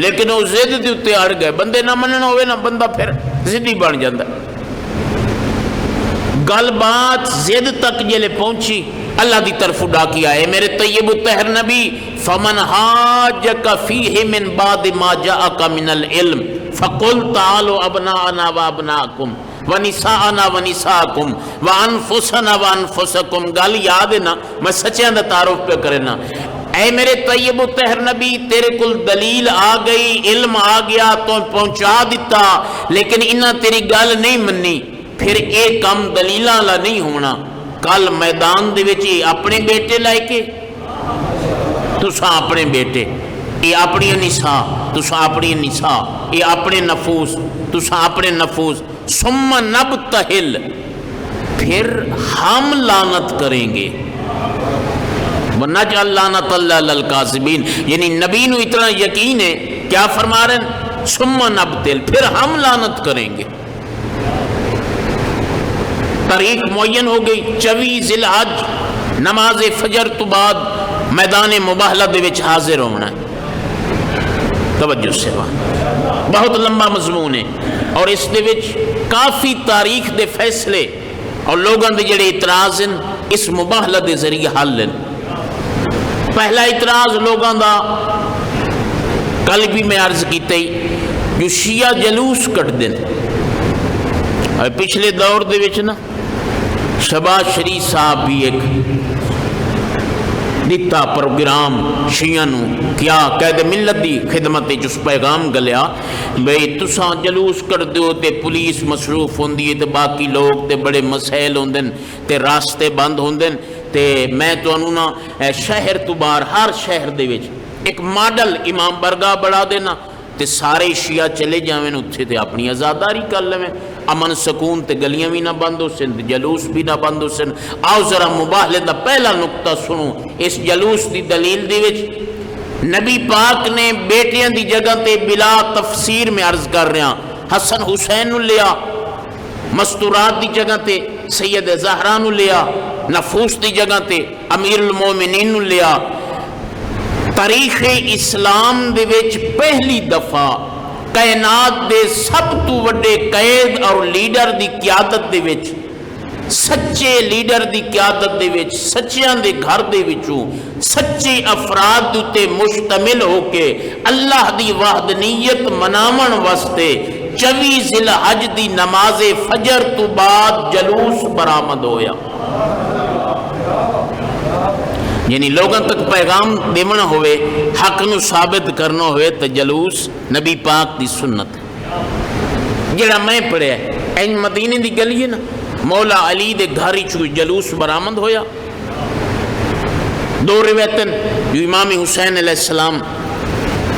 لیکن وہ ضد دے اتے اڑ گئے، بندے نہ مننا ہوئے نا بندہ پھر ضدی بن جاندہ۔ گل بات زد تک جلے پہنچی، اللہ دی طرف ڈاکی آئے میرے طیب الطہر نبی فمن حاجک فیہ من بعد ما جاءک من العلم فقل تعالوا ابناءنا وابناءکم ونساءنا ونساءکم وانفسنا وانفسکم۔ گل یاد ہے نا، میں سچیاں دا تعارف پہ کرنا۔ اے میرے طیب الطہر نبی، تیرے کل دلیل آ گئی، علم آ گیا تو پہنچا دیتا، لیکن انہاں تیری گل نہیں منی، پھر ایک کم دلیلہ لا نہیں ہونا۔ کل میدان دے وچ اپنے بیٹے لائے کے تساں اپنے بیٹے، یہ اپنی نساء تساں اپنی نساء، یہ اپنے نفوس تساں اپنے نفوس، ثم نبتہل، پھر ہم لعنت کریں گے۔ وَنَجْعَلْ لَعْنَتَ اللَّهِ عَلَى الْكَاذِبِينَ، یعنی نبی نو اتنا یقین ہے، کیا فرما رہے ہیں؟ ثم نبتہل، پھر ہم لعنت کریں گے۔ تاریخ معین ہو گئی 24 ذی الحج، نماز فجر تو بعد میدان مباہلہ دے وچ حاضر ہونا ہے۔ توجہ سے بہت لمبا مضمون ہے، اور اس دے وچ کافی تاریخ دے فیصلے اور لوگاں دے جڑے اعتراض ہیں اس مباہلہ دے ذریعے حل ہیں۔ پہلا اعتراض لوگاں دا کل بھی میں عرض کیتے ہی، جو شیعہ جلوس کٹ دیں، اور پچھلے دور دے وچ نا شہباز شریف صاحب بھی ایک دیتا پروگرام شیعہ نو، کیا قید ملت دی خدمت جس پیغام گلیا بھئی تساں جلوس کر دیو تے پولیس مصروف ہوندی ہے تے باقی لوگ تے بڑے مسائل ہوندن تے راستے بند ہوندن، تے میں تو انہوں شہر تو باہر ہر شہر دے وچ ایک ماڈل امام برگاہ بڑھا دینا تے سارے شیعہ چلے جاویں اتھے تے اپنی آزاداری کر لیں، امن سکون تے گلیاں بھی نہ بند ہو سن، جلوس بھی نہ بند ہو سن۔ آؤ ذرا مباہلے دا پہلا نقطہ سنو اس جلوس دی دلیل دی وچ۔ نبی پاک نے بیٹیاں دی جگہ تے بلا تفسیر میں عرض کر رہا حسن حسین نو لیا، مستورات دی جگہ تے سید زہرا نو لیا، نفوس دی جگہ تے امیر المومنین نو لیا۔ تاریخ اسلام دے وچ پہلی دفعہ کائنات دے سب تو وڈے قائد اور لیڈر دی قیادت دے وچ، سچے لیڈر دی قیادت دے وچ، سچیاں دے گھر دے وچوں سچے افراد تے مشتمل ہو کے اللہ دی وحدانیت مناون واسطے 24 ذی الحج دی نماز فجر تو بعد جلوس برآمد ہویا۔ یعنی لوگوں تک پیغام دیونا ہوئے، حق نو ثابت کرنا ہوئے تو جلوس نبی پاک دی سنت جڑا میں پڑھے این مدینے دی گلی ہے نا، مولا علی دے گھر چو جلوس برآمد ہویا۔ دو روایتن جو امام حسین علیہ السلام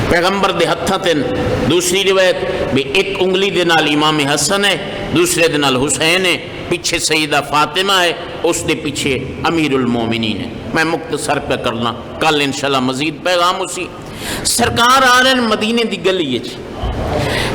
پیغمبر دے ہتھاں تن، دوسری روایت بھی ایک انگلی دے نال امام حسن ہے، دوسرے دے نال حسین ہے، پیچھے سیدہ فاطمہ ہے، اس دے پیچھے امیر المومنین ہے۔ میں مختصر پہ کرنا، کل انشاءاللہ مزید پیغام اسی۔ سرکار آ رہے ہیں مدینے دی گلی ہے،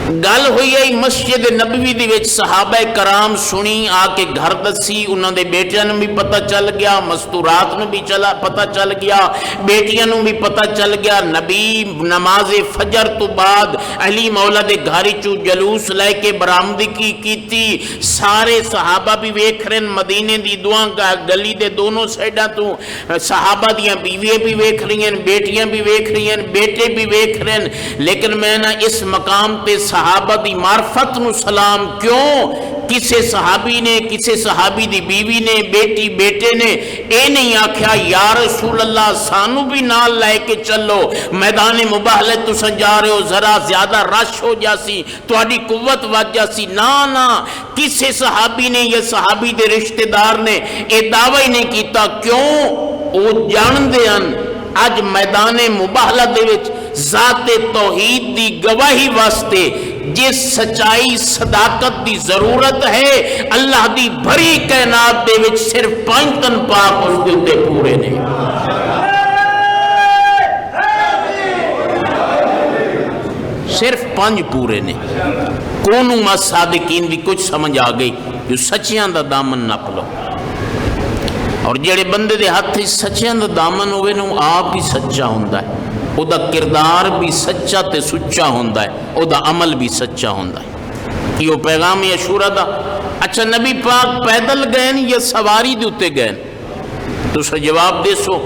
گل ہوئی ہے مسجد نبوی دے وچ صحابہ کرام سنی آ کے گھر دسی انہاں دے بیٹیاں نوں بھی پتہ چل گیا مستورات نوں بھی پتہ چل گیا بیٹیاں نوں بھی پتہ چل گیا نبی نماز فجر تو بعد علی مولا دے گھر چوں جلوس لے کے برآمدگی کیتی سارے صحابہ بھی ویکھ رہے مدینے دی دعاں گلی دے دونوں سائیڈاں تو صحابہ دیاں بیویاں بھی ویکھ رہی ہیں بیٹیاں بھی ویکھ رہی ہیں بیٹے بھی ویکھ رہے ہیں لیکن میں نہ اس مقام تے صحابہ دی معرفت نو سلام کیوں کسے صحابی نے کسے صحابی دی بیوی نے بیٹی بیٹے نے اے نہیں آکھیا یا رسول اللہ سانو بھی نال لے کے چلو میدان مباہلے تساں جا رہے ہو ذرا زیادہ رش ہو جاسی تہاڈی قوت ود جاسی نا کسے صحابی نے یا صحابی دے رشتہ دار نے اے دعوی نہیں کیتا کیوں او جان دے ان اج میدان مباہلہ دے وچ ذات توحید دی گواہی واسطے جس سچائی صداقت دی ضرورت ہے اللہ دی بھری کائنات دے وچ صرف 5 تن پاک اس دے اتے پورے نے صرف 5 پورے نے کونوں ما صادقین بھی کچھ سمجھ آ گئی جو سچیاں دا دامن نپ لو اور جڑے بندے دے ہاتھ سچیاں دا دامن ہوئے نو آپ ہی سچا ہوندہ ہے او دا کردار بھی سچا تے سچا ہوندہ ہے او دا عمل بھی سچا ہوندہ ہے یہ پیغام عاشورہ دا اچھا نبی پاک پیدل گئن یا سواری دیتے گئن تو سر جواب دے سو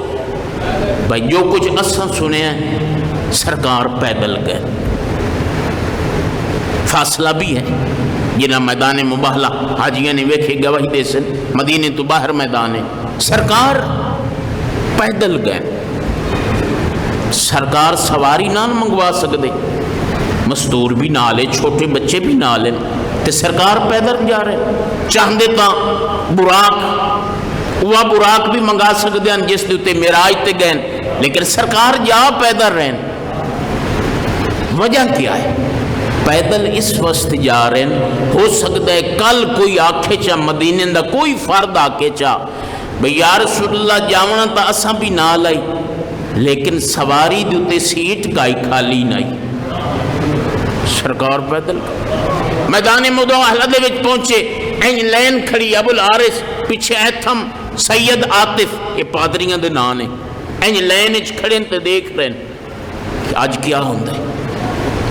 بھائی جو کچھ اساں سنے ہیں سرکار پیدل گئن فاصلہ بھی ہے جنہ میدان مباہلہ حاجیاں نے ویکھے گواہی دے سن مدینے تو باہر میدان ہے سرکار پیدل گئے سرکار سواری نہ منگوا سکتے مستور بھی نہ لے چھوٹے بچے بھی نہ لیں تے سرکار پیدل جا رہے چاہندے تا براق بھی منگا سکتے ہیں جس دیتے معراج تے گئے لیکن سرکار جا پیدل رہے وجہ کیا ہے پیدل اس وقت جا رہے ہیں ہو سکتا ہے کل کوئی آکھے چاہ مدینے دا کوئی فرد آکھے چاہ بھئی یا رسول اللہ جاونا تا اساں بھی نہ لائی لیکن سواری دیتے سیٹ کائی خالی نہیں سرکار پیدل میدان مباہلہ دے وچ پہنچے این لین کھڑی ابو الحارث پیچھے ایتھم سید عاطف یہ پادریاں دے نام ہیں این لین اچ کھڑے تے دیکھ رہے ہیں کہ آج کیا ہوندہ ہے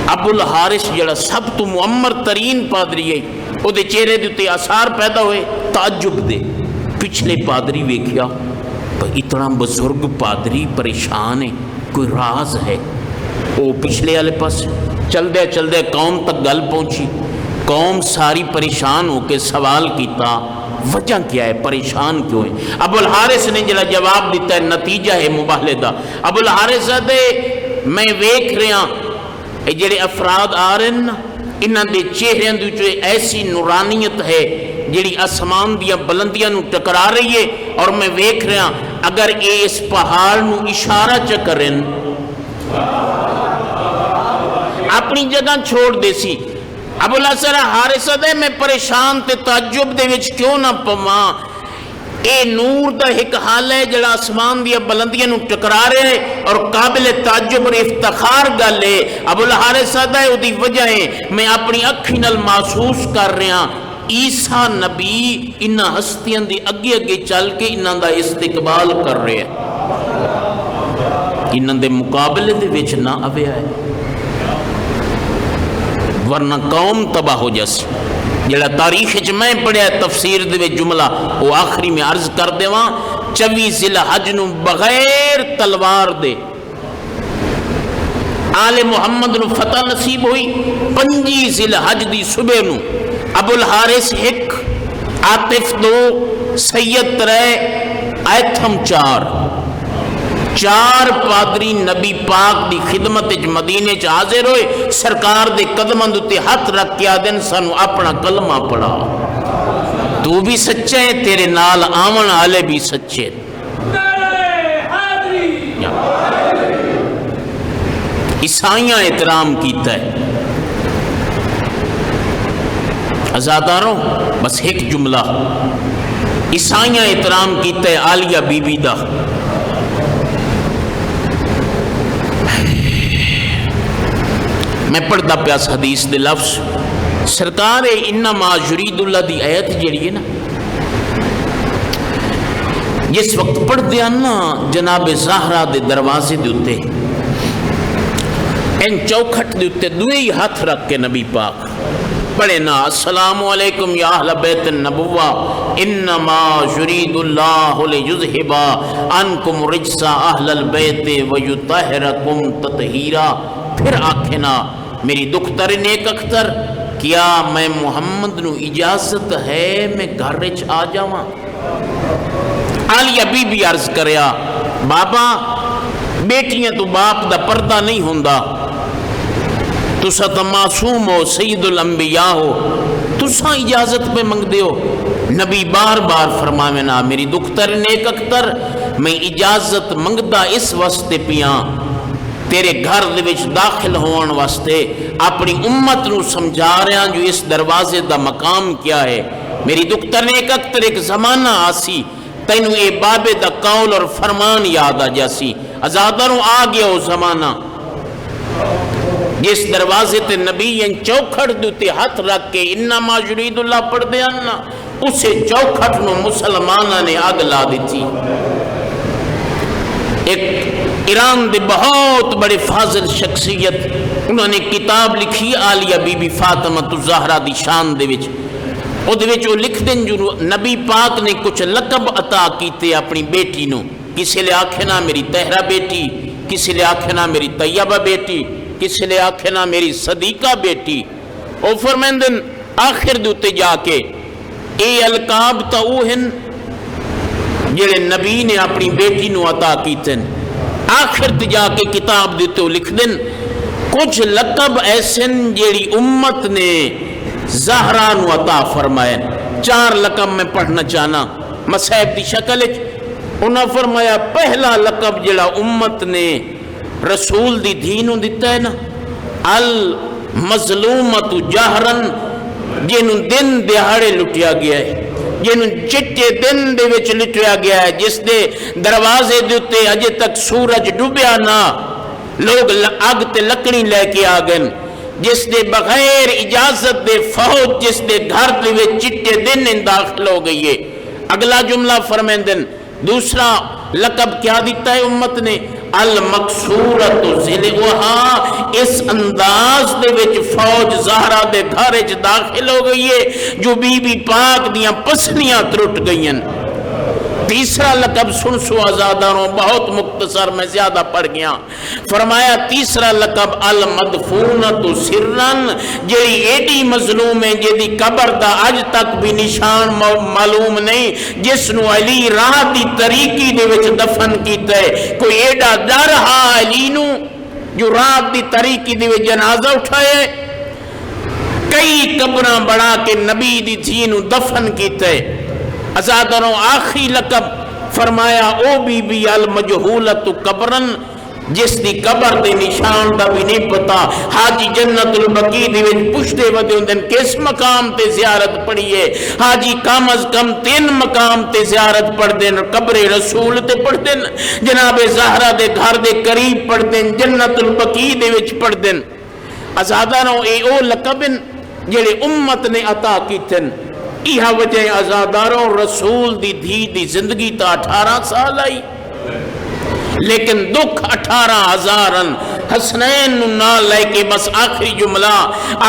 ابو الحارث جڑا سب تو معمر ترین پادری ہے او دے چہرے دیتے آثار پیدا ہوئے تعجب دے پچھلے پادری ویکھیا اتنا بزرگ پادری پریشان ہے کوئی راز ہے او پچھلے والے پاس چل دے قوم تک گل پہنچی قوم ساری پریشان ہو کے سوال کیتا وجہ کیا ہے پریشان کیوں ہے ابو الحارث نے جڑا جواب دیتا ہے نتیجہ ہے مباہلے دا ابو الحارث دے میں ویکھ رہا جڑے افراد آ رہے ہیں انہاں دے چہرے دے جو ایسی نورانیت ہے جڑی آسمان دیا بلندیاں نو ٹکرا رہی ہے اور میں ویکھ رہا اگر اے اس پہاڑ نو اشارہ چکریں اپنی جگہ چھوڑ دے سی ابو الحارث دے میں پریشان تے تعجب دے وچ کیوں نہ پواں اے نور دا ایک حال ہے جڑا آسمان دیا بلندیاں نو ٹکرا رہے ہیں اور قابل تعجب اور افتخار گل ہے ابو الحارث دا ہے دی وجہ ہے میں اپنی اکھی نال محسوس کر رہا عیسیٰ نبی انہاں ہستیاں دی اگے چل کے انہاں دا استقبال کر رہے ہیں انہاں دے مقابلے دے وچ نہ آیا ہے ورنہ قوم تباہ ہو جاسی جڑا تاریخ وچ میں پڑھیا تفسیر دے وچ جملہ وہ آخری میں عرض کر دیواں 24 ذی الحج نو بغیر تلوار دے آل محمد نو فتح نصیب ہوئی 25 ذی الحج دی صبح نو ابو الحارث 1 عاطف 2 سید 3 ایتھم 4 پادری نبی پاک دی خدمت مدینے چ حاضر ہوئے سرکار دے قدماں تے ہاتھ رکھ کے آدن سانو اپنا کلمہ پڑھا تو بھی سچے ہیں تیرے نال آمن والے بھی سچے عیسائیاں احترام کیتا ہے عزاداروں بس ایک جملہ عیسائیاں احترام کیتا ہے عالیہ بی بی دا میں پڑھتا پیا حدیث دے لفظ سرکار انما یرید اللہ دی آیت جیڑی ہے نا، جس وقت پڑھ دیا نا جناب زہرا دے دروازے دے اتے ان چوکھٹ دے اتے دوئے ہی ہاتھ رکھ کے نبی پاک پڑھے نا السلام علیکم یا اہل بیت النبوہ انما یرید اللہ لیذہب عنکم رجس اہل البیت ویطہرکم تطہیرا، پھر آکھے نا میری دختر نیک اختر کیا میں محمد نو اجازت ہے میں گھر وچ آ جاواں؟ عالیہ بی بی عرض کریا بابا بیٹیاں تو باپ دا پردہ نہیں ہوندا، تسا تو معصوم ہو، سید الانبیاء ہو، تسا اجازت پہ منگ دیو؟ نبی بار بار فرماوے نا میری دختر نیک اختر میں اجازت منگدا اس واسطے پیاں تیرے گھر دے وچ داخل ہون واسطے اپنی امت نو سمجھا رہا جو اس دروازے دا مقام کیا ہے۔ میری دختر نیک اختر ایک زمانہ آسی تینو اے بابے دا قول اور فرمان یاد آ جاسی، ازادروں آ گیا وہ زمانہ جس دروازے تے نبی چوکھٹ دوتے ہاتھ رکھ کے انما یرید اللہ پڑھ دیا نا، اسے چوکھٹ نو مسلمانہ نے آگ لا دی تھی۔ ایک ایران دے بہت بڑے فاضل شخصیت انہوں نے کتاب لکھی عالیہ بی بی فاطمہ الزہرا دی شان دے وچ، او دے وچ وہ لکھ دیں جو نبی پاک نے کچھ لقب عطا کیتے اپنی بیٹی نو، کسی لے آکھے نا میری طاہرہ بیٹی، کسی لے آکھے نا میری طیبہ بیٹی، کسی لے آکھے نا میری صدیقہ بیٹی۔ او فرمیندن آخر دوتے جا کے اے القاب تا اوہن جڑے نبی نے اپنی بیٹی نو عطا کیتے، آخر تے جا کے کتاب دیتے ہو لکھ دن کچھ لقب ایسن جیڑی امت نے زہرا نو عطا فرمائے۔ 4 لقب میں پڑھنا چاہنا مصحف دی شکل ہے۔ انہاں فرمایا پہلا لقب جڑا امت نے رسول دی دینوں دیتا ہے نا، المظلومت جہرن، جنہوں دن دہاڑے لٹیا گیا ہے، جنہوں چٹے دن دے وچ لٹیا گیا ہے، جس دے دروازے دیتے اجے تک سورج ڈوبیا نہ، لوگ اگ تے لکڑی لے کے آ گئے، جس دے بغیر اجازت دے فوج جس دے گھر دے وچ چٹے دن داخل ہو گئی ہے۔ اگلا جملہ فرمیندن دوسرا لقب کیا دیتا ہے امت نے، المقصورت ذلوہا، اس انداز دے وچ فوج زہرا دے گھر وچ داخل ہو گئی ہے جو بی بی پاک دیاں پسلیاں ترٹ گئی ہیں۔ تیسرا لقب سن سو آزاداروں، بہت مختصر میں زیادہ پڑھ گیا، فرمایا تیسرا لقب المدفونت سرن، جیڑی ایڈی مظلوم ہے جیدی قبر دا اج تک بھی نشان معلوم نہیں، جس نو علی راہ دی طریقی دے وچ دفن کیتا ہے۔ کوئی ایڈا ڈر ہا علی نو جو راہ دی طریقی دے وچ جنازہ اٹھائے، کئی قبراں بڑھا کے نبی دی تھی نو دفن کیتا ہے۔ ازادروں آخری لقب فرمایا او بی بی المجہولت قبرن، جس دی قبر دے نشان دا بھی نہیں پتا، حاجی جنت البقیع دی وچ پوچھتے ودے ہوندن کس مقام تے زیارت پڑھیے، حاجی کم از کم 3 مقام تے زیارت پڑھ دین، قبر رسول تے پڑھ دین، جناب زہرا دے گھر دے قریب پڑھ دین، جنت البقیع دے وچ پڑھ دین۔ ازادروں اے او لقبن جڑے امت نے عطا کیتن۔ یہ وجہ ازاداروں رسول دی دھی دی زندگی تا 18 سال آئی، لیکن دکھ 18,000 حسنین نہ لے کے بس آخری جملہ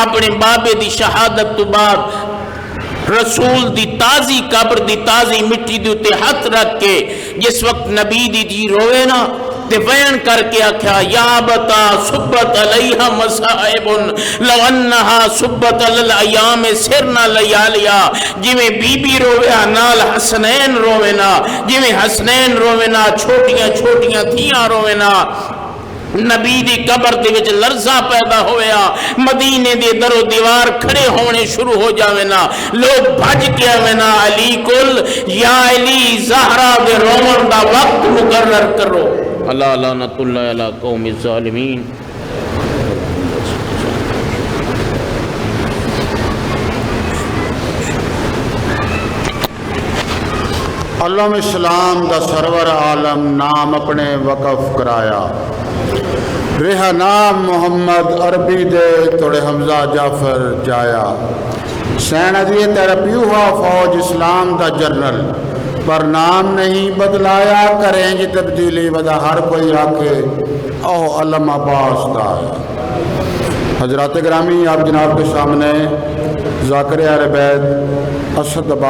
اپنے بابے دی شہادت تو بعد رسول دی تازی قبر دی تازی مٹی دی تے ہاتھ رکھ کے جس وقت نبی دی دھی روئے نا تے بیان کر کے آکھا یا بتا صبت علیہا مسائب لو انہا صبت للایام سرنا لیالیا، جویں بی بی رویا نال حسنین روینا، جویں حسنین روینا چھوٹیاں چھوٹیاں تھیاں روینا۔ نبی دی قبر دے وچ لرزہ پیدا ہویا، مدینے دے در و دیوار کھڑے ہونے شروع ہو جاوینا، لوگ بھج کے آوینا علی کل یا علی زہرا دے رومن دا وقت مقرر کرو۔ اللہ لعنت اللہ علی قوم الظالمین۔ علم اسلام دا سرور عالم نام اپنے وقف کرایا، رہا نام محمد عربی دے توڑے حمزہ جعفر جایا سین ادیے تیرا پیو ہوا فوج اسلام دا جنرل پر نام نہیں بدلایا کریں گی تبدیلی ودا ہر کوئی آکے اوہ علم عباس دا آیا۔ حضرات گرامی آپ جناب کے سامنے ذاکر اہل بیت اسد